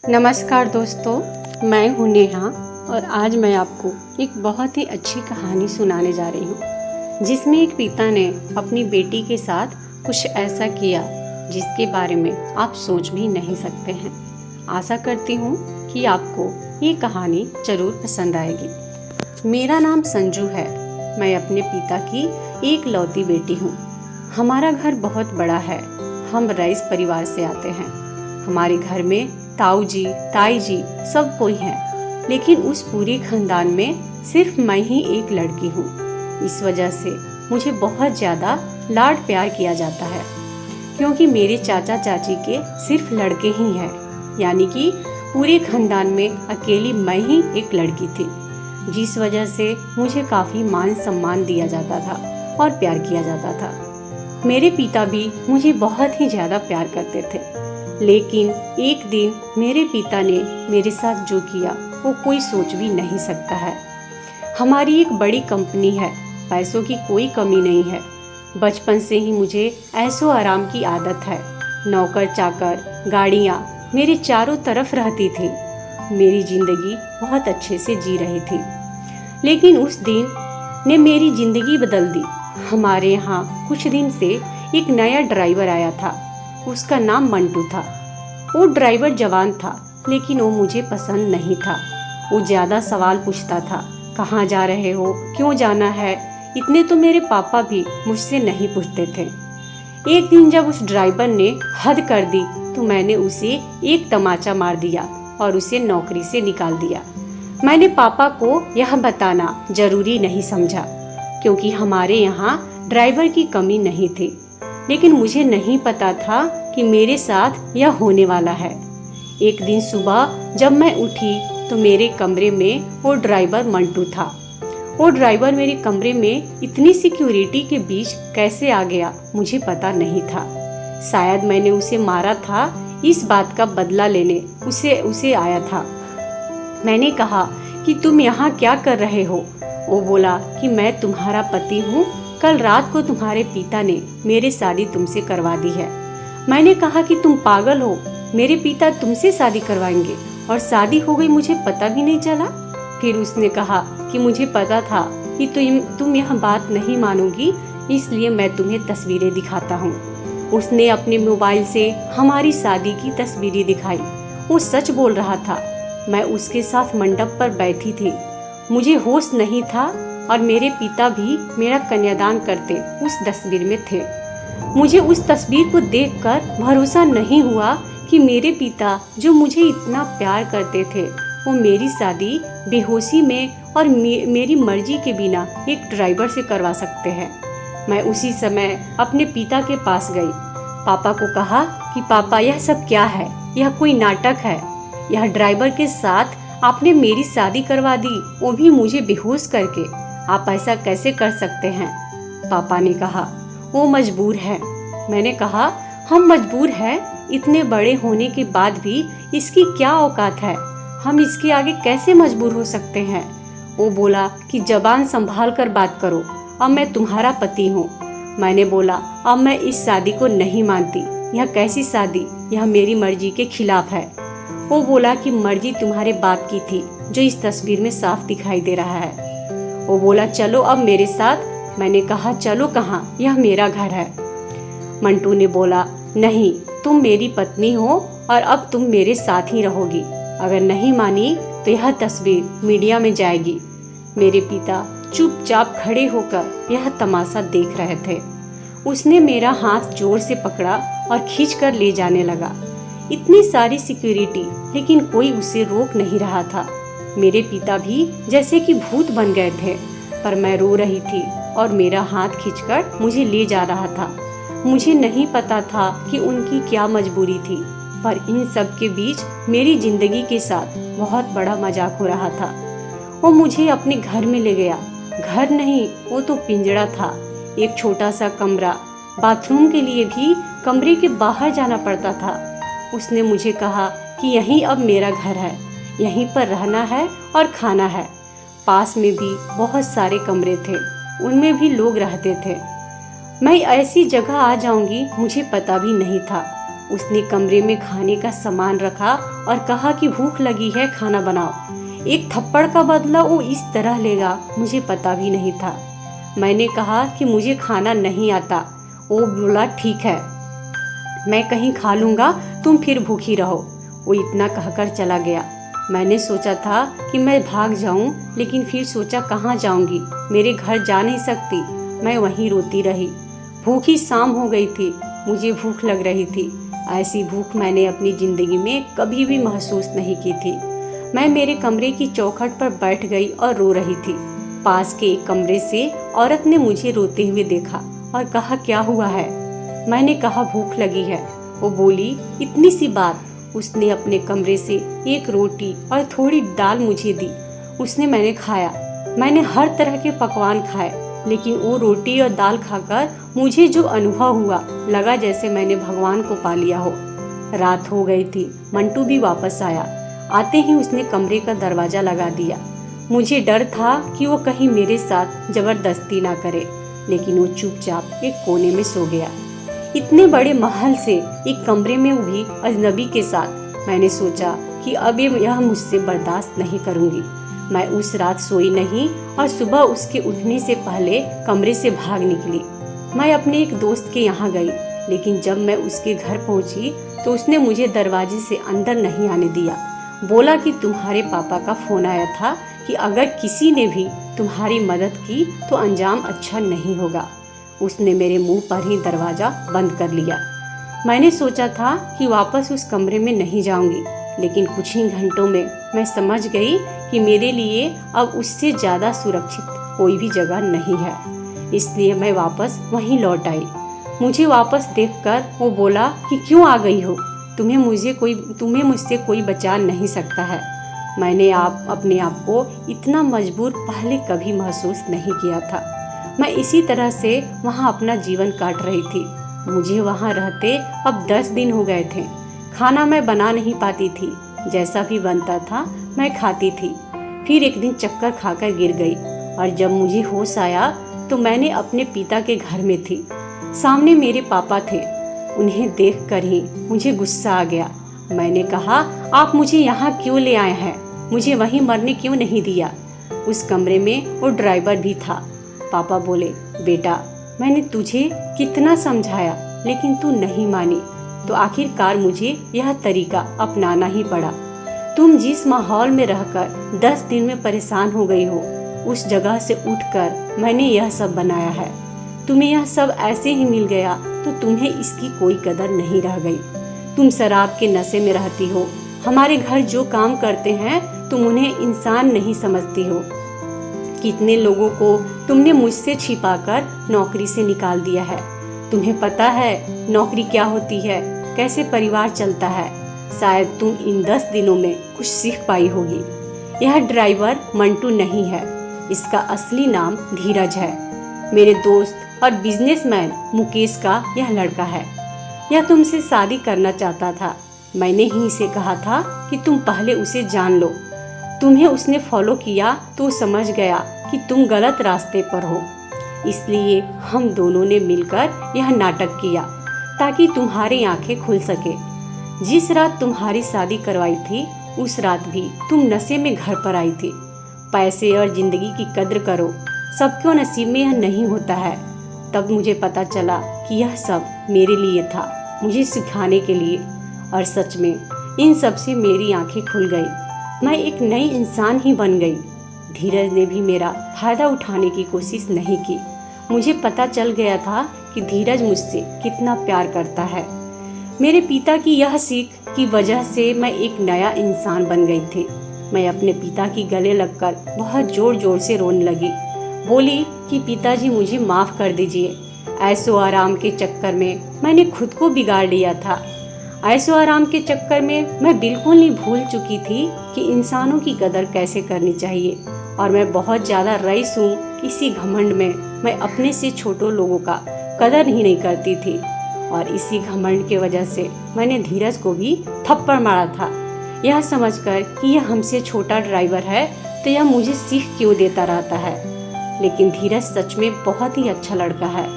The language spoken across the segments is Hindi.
नमस्कार दोस्तों, मैं हूँ नेहा और आज मैं आपको एक बहुत ही अच्छी कहानी सुनाने जा रही हूँ जिसमें एक पिता ने अपनी बेटी के साथ कुछ ऐसा किया जिसके बारे में आप सोच भी नहीं सकते हैं। आशा करती हूँ कि आपको ये कहानी ज़रूर पसंद आएगी। मेरा नाम संजू है। मैं अपने पिता की एक लौती बेटी हूँ। हमारा घर बहुत बड़ा है। हम रईस परिवार से आते हैं। हमारे घर में ताऊ जी, ताई जी सब कोई है, लेकिन उस पूरे खानदान में सिर्फ मैं ही एक लड़की हूँ। इस वजह से मुझे बहुत ज़्यादा लाड प्यार किया जाता है, क्योंकि मेरे चाचा चाची के सिर्फ लड़के ही हैं, यानी कि पूरे खानदान में अकेली मैं ही एक लड़की थी, जिस वजह से मुझे काफ़ी मान सम्मान दिया जाता था और प्यार किया जाता था। मेरे पिता भी मुझे बहुत ही ज़्यादा प्यार करते थे, लेकिन एक दिन मेरे पिता ने मेरे साथ जो किया वो कोई सोच भी नहीं सकता है। हमारी एक बड़ी कंपनी है, पैसों की कोई कमी नहीं है। बचपन से ही मुझे ऐशो आराम की आदत है। नौकर चाकर, गाड़ियाँ मेरे चारों तरफ रहती थी। मेरी जिंदगी बहुत अच्छे से जी रही थी, लेकिन उस दिन ने मेरी जिंदगी बदल दी। हमारे यहाँ कुछ दिन से एक नया ड्राइवर आया था। उसका नाम मंटू था। वो ड्राइवर जवान था, लेकिन वो मुझे पसंद नहीं था। वो ज़्यादा सवाल पूछता था, कहाँ जा रहे हो, क्यों जाना है। इतने तो मेरे पापा भी मुझसे नहीं पूछते थे। एक दिन जब उस ड्राइवर ने हद कर दी तो मैंने उसे एक तमाचा मार दिया और उसे नौकरी से निकाल दिया। मैंने पापा को यह बताना जरूरी नहीं समझा, क्योंकि हमारे यहाँ ड्राइवर की कमी नहीं थी। लेकिन मुझे नहीं पता था कि मेरे साथ यह होने वाला है। एक दिन सुबह जब मैं उठी तो मेरे कमरे में वो ड्राइवर मंटू था। वो ड्राइवर मेरे कमरे में इतनी सिक्योरिटी के बीच कैसे आ गया मुझे पता नहीं था। शायद मैंने उसे मारा था, इस बात का बदला लेने उसे आया था। मैंने कहा कि तुम यहाँ क्या कर रहे हो। वो बोला कि मैं तुम्हारा पति हूँ। कल रात को तुम्हारे पिता ने मेरी शादी तुमसे करवा दी है। मैंने कहा कि तुम पागल हो, मेरे पिता तुमसे शादी करवाएंगे और शादी हो गई मुझे पता भी नहीं चला। फिर उसने कहा कि मुझे पता था कि तुम यह बात नहीं मानोगी, इसलिए मैं तुम्हें तस्वीरें दिखाता हूँ। उसने अपने मोबाइल से हमारी शादी की तस्वीरें दिखाई। वो सच बोल रहा था। मैं उसके साथ मंडप पर बैठी थी। मुझे होश नहीं था और मेरे पिता भी मेरा कन्यादान करते उस तस्वीर में थे। मुझे उस तस्वीर को देखकर भरोसा नहीं हुआ कि मेरे पिता जो मुझे इतना प्यार करते थे वो मेरी शादी बेहोशी में और मेरी मर्जी के बिना एक ड्राइवर से करवा सकते हैं। मैं उसी समय अपने पिता के पास गई। पापा को कहा कि पापा यह सब क्या है, यह कोई नाटक है। यह ड्राइवर के साथ आपने मेरी शादी करवा दी, वो भी मुझे बेहोश करके। आप ऐसा कैसे कर सकते हैं। पापा ने कहा वो मजबूर है। मैंने कहा हम मजबूर हैं, इतने बड़े होने के बाद भी इसकी क्या औकात है, हम इसके आगे कैसे मजबूर हो सकते हैं। वो बोला कि जबान संभाल कर बात करो, अब मैं तुम्हारा पति हूँ। मैंने बोला अब मैं इस शादी को नहीं मानती। यह कैसी शादी, यह मेरी मर्जी के खिलाफ है। वो बोला कि मर्जी तुम्हारे बाप की थी, जो इस तस्वीर में साफ दिखाई दे रहा है। वो बोला चलो अब मेरे साथ। मैंने कहा चलो कहाँ, यह मेरा घर है। मंटू ने बोला नहीं, तुम मेरी पत्नी हो और अब तुम मेरे साथ ही रहोगी। अगर नहीं मानी तो यह तस्वीर मीडिया में जाएगी। मेरे पिता चुपचाप खड़े होकर यह तमाशा देख रहे थे। उसने मेरा हाथ जोर से पकड़ा और खींचकर ले जाने लगा। इतनी सारी सिक्योरिटी, लेकिन कोई उसे रोक नहीं रहा था। मेरे पिता भी जैसे कि भूत बन गए थे, पर मैं रो रही थी और मेरा हाथ खींचकर मुझे ले जा रहा था। मुझे नहीं पता था कि उनकी क्या मजबूरी थी, पर इन सब के बीच मेरी जिंदगी के साथ बहुत बड़ा मजाक हो रहा था। वो मुझे अपने घर में ले गया। घर नहीं, वो तो पिंजड़ा था। एक छोटा सा कमरा, बाथरूम के लिए भी कमरे के बाहर जाना पड़ता था। उसने मुझे कहा कि यही अब मेरा घर है, यहीं पर रहना है और खाना है। पास में भी बहुत सारे कमरे थे, उनमें भी लोग रहते थे। मैं ऐसी जगह आ जाऊंगी मुझे पता भी नहीं था। उसने कमरे में खाने का सामान रखा और कहा कि भूख लगी है, खाना बनाओ। एक थप्पड़ का बदला वो इस तरह लेगा मुझे पता भी नहीं था। मैंने कहा कि मुझे खाना नहीं आता। वो बोला ठीक है, मैं कहीं खा लूँगा, तुम फिर भूखी रहो। वो इतना कहकर चला गया। मैंने सोचा था कि मैं भाग जाऊं, लेकिन फिर सोचा कहाँ जाऊंगी, मेरे घर जा नहीं सकती। मैं वहीं रोती रही। भूखी शाम हो गई थी, मुझे भूख लग रही थी। ऐसी भूख मैंने अपनी ज़िंदगी में कभी भी महसूस नहीं की थी। मैं मेरे कमरे की चौखट पर बैठ गई और रो रही थी। पास के एक कमरे से औरत ने मुझे रोते हुए देखा और कहा क्या हुआ है। मैंने कहा भूख लगी है। वो बोली इतनी सी बात। उसने अपने कमरे से एक रोटी और थोड़ी दाल मुझे दी। उसने मैंने खाया। मैंने हर तरह के पकवान खाए, लेकिन वो रोटी और दाल खाकर मुझे जो अनुभव हुआ, लगा जैसे मैंने भगवान को पा लिया हो। रात हो गई थी। मंटू भी वापस आया। आते ही उसने कमरे का दरवाजा लगा दिया। मुझे डर था कि वो कहीं मेरे साथ जबरदस्ती ना करे, लेकिन वो चुपचाप एक कोने में सो गया। इतने बड़े महल से एक कमरे में भी अजनबी के साथ मैंने सोचा कि अब यह मुझसे बर्दाश्त नहीं करूंगी। मैं उस रात सोई नहीं और सुबह उसके उठने से पहले कमरे से भाग निकली। मैं अपने एक दोस्त के यहाँ गई, लेकिन जब मैं उसके घर पहुँची तो उसने मुझे दरवाजे से अंदर नहीं आने दिया। बोला कि तुम्हारे पापा का फोन आया था कि अगर किसी ने भी तुम्हारी मदद की तो अंजाम अच्छा नहीं होगा। उसने मेरे मुंह पर ही दरवाज़ा बंद कर लिया। मैंने सोचा था कि वापस उस कमरे में नहीं जाऊंगी, लेकिन कुछ ही घंटों में मैं समझ गई कि मेरे लिए अब उससे ज़्यादा सुरक्षित कोई भी जगह नहीं है। इसलिए मैं वापस वहीं लौट आई। मुझे वापस देखकर वो बोला कि क्यों आ गई हो, तुम्हें मुझसे कोई बचा नहीं सकता है। मैंने अपने आप को इतना मजबूर पहले कभी महसूस नहीं किया था। मैं इसी तरह से वहाँ अपना जीवन काट रही थी। मुझे वहाँ रहते अब 10 दिन हो गए थे। खाना मैं बना नहीं पाती थी, जैसा भी बनता था मैं खाती थी। फिर एक दिन चक्कर खाकर गिर गई और जब मुझे होश आया तो मैंने अपने पिता के घर में थी। सामने मेरे पापा थे। उन्हें देखकर ही मुझे गुस्सा आ गया। मैंने कहा आप मुझे यहाँ क्यों ले आए हैं, मुझे वहीं मरने क्यों नहीं दिया। उस कमरे में वो ड्राइवर भी था। पापा बोले बेटा, मैंने तुझे कितना समझाया लेकिन तू नहीं मानी, तो आखिरकार मुझे यह तरीका अपनाना ही पड़ा। तुम जिस माहौल में रहकर 10 दिन में परेशान हो गई हो, उस जगह से उठकर मैंने यह सब बनाया है। तुम्हें यह सब ऐसे ही मिल गया तो तुम्हें इसकी कोई कदर नहीं रह गई। तुम शराब के नशे में रहती हो। हमारे घर जो काम करते हैं तुम उन्हें इंसान नहीं समझती हो। कितने लोगों को तुमने मुझसे छिपाकर नौकरी से निकाल दिया है। तुम्हें पता है नौकरी क्या होती है, कैसे परिवार चलता है। शायद तुम इन 10 दिनों में कुछ सीख पाई होगी। यह ड्राइवर मंटू नहीं है, इसका असली नाम धीरज है। मेरे दोस्त और बिजनेसमैन मुकेश का यह लड़का है। यह तुमसे शादी करना चाहता था। मैंने ही इसे कहा था कि तुम पहले उसे जान लो। तुम्हें उसने फॉलो किया तो समझ गया कि तुम गलत रास्ते पर हो। इसलिए हम दोनों ने मिलकर यह नाटक किया ताकि तुम्हारी आंखें खुल सके। जिस रात तुम्हारी शादी करवाई थी उस रात भी तुम नशे में घर पर आई थी। पैसे और जिंदगी की कद्र करो, सबके नसीब में यह नहीं होता है। तब मुझे पता चला कि यह सब मेरे लिए था, मुझे सिखाने के लिए। और सच में इन सब से मेरी आंखें खुल गई। मैं एक नई इंसान ही बन गई। धीरज ने भी मेरा फायदा उठाने की कोशिश नहीं की। मुझे पता चल गया था कि धीरज मुझसे कितना प्यार करता है। मेरे पिता की यह सीख की वजह से मैं एक नया इंसान बन गई थी। मैं अपने पिता की गले लगकर बहुत जोर जोर से रोने लगी। बोली कि पिताजी मुझे माफ़ कर दीजिए। ऐशो आराम के चक्कर में मैंने खुद को बिगाड़ लिया था। ऐशो आराम के चक्कर में मैं बिल्कुल नहीं भूल चुकी थी कि इंसानों की कदर कैसे करनी चाहिए। और मैं बहुत ज़्यादा रईस हूँ। इसी घमंड में मैं अपने से छोटों लोगों का कदर ही नहीं करती थी। और इसी घमंड के वजह से मैंने धीरज को भी थप्पड़ मारा था, यह समझकर कि यह हमसे छोटा ड्राइवर है तो यह मुझे सीख क्यों देता रहता है। लेकिन धीरज सच में बहुत ही अच्छा लड़का है।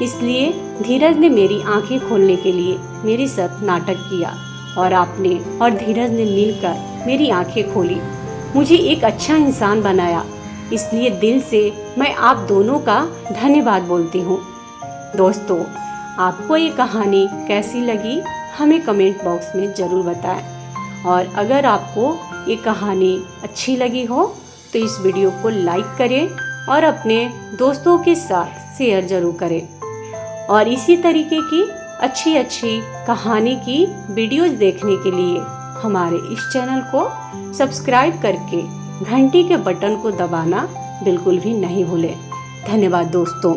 इसलिए धीरज ने मेरी आंखें खोलने के लिए मेरे साथ नाटक किया और आपने और धीरज ने मिलकर मेरी आंखें खोली, मुझे एक अच्छा इंसान बनाया। इसलिए दिल से मैं आप दोनों का धन्यवाद बोलती हूँ। दोस्तों, आपको ये कहानी कैसी लगी हमें कमेंट बॉक्स में ज़रूर बताएं। और अगर आपको ये कहानी अच्छी लगी हो तो इस वीडियो को लाइक करें और अपने दोस्तों के साथ शेयर ज़रूर करें। और इसी तरीके की अच्छी अच्छी कहानी की वीडियोज़ देखने के लिए हमारे इस चैनल को सब्सक्राइब करके घंटी के बटन को दबाना बिल्कुल भी नहीं भूलें। धन्यवाद दोस्तों।